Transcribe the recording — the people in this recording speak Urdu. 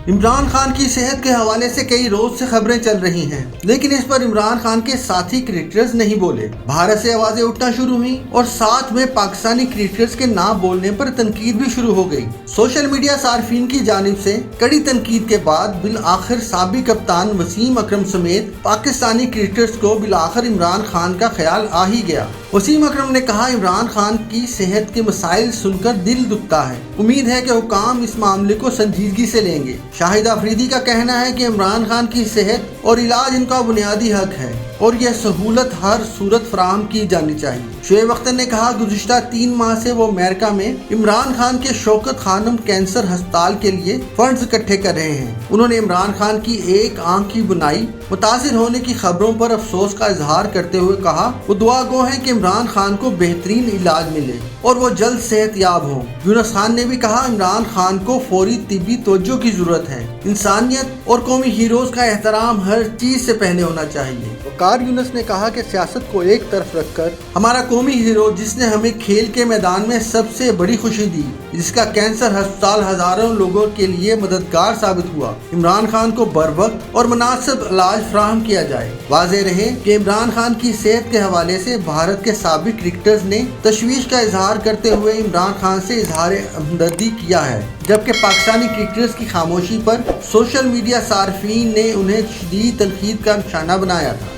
عمران خان کی صحت کے حوالے سے کئی روز سے خبریں چل رہی ہیں، لیکن اس پر عمران خان کے ساتھی کرکٹرز نہیں بولے۔ بھارت سے آوازیں اٹھنا شروع ہوئیں اور ساتھ میں پاکستانی کرکٹرز کے نہ بولنے پر تنقید بھی شروع ہو گئی۔ سوشل میڈیا صارفین کی جانب سے کڑی تنقید کے بعد بالآخر سابق کپتان وسیم اکرم سمیت پاکستانی کرکٹرز کو بالآخر عمران خان کا خیال آ ہی گیا۔ وسیم اکرم نے کہا، عمران خان کی صحت کے مسائل سن کر دل دکھتا ہے، امید ہے کہ حکام اس معاملے کو سنجیدگی سے لیں گے۔ شاہد آفریدی کا کہنا ہے کہ عمران خان کی صحت اور علاج ان کا بنیادی حق ہے اور یہ سہولت ہر صورت فراہم کی جانی چاہیے۔ شعیب اختر نے کہا، گزشتہ 3 ماہ سے وہ امریکہ میں عمران خان کے شوکت خانم کینسر ہسپتال کے لیے فنڈز اکٹھے کر رہے ہیں۔ انہوں نے عمران خان کی ایک آنکھ کی بنائی متاثر ہونے کی خبروں پر افسوس کا اظہار کرتے ہوئے کہا، وہ دعا گو ہیں کہ عمران خان کو بہترین علاج ملے اور وہ جلد صحت یاب ہوں۔ یونس خان نے بھی کہا، عمران خان کو فوری طبی توجہ کی ضرورت ہے۔ انسانیت اور قومی ہیروز کا احترام ہر چیز سے پہلے ہونا چاہیے۔ وقار یونس نے کہا کہ سیاست کو ایک طرف رکھ کر ہمارا قومی ہیرو جس نے ہمیں کھیل کے میدان میں سب سے بڑی خوشی دی، جس کا کینسر ہسپتال ہزاروں لوگوں کے لیے مددگار ثابت ہوا، عمران خان کو بروقت اور مناسب علاج فراہم کیا جائے۔ واضح رہے کہ عمران خان کی صحت کے حوالے سے بھارت کے سابق کرکٹرز نے تشویش کا اظہار کرتے ہوئے عمران خان سے اظہار ہمدردی کیا ہے، جبکہ پاکستانی کرکٹرز کی خاموشی پر سوشل میڈیا صارفین نے انہیں شدید تنقید کا نشانہ بنایا تھا۔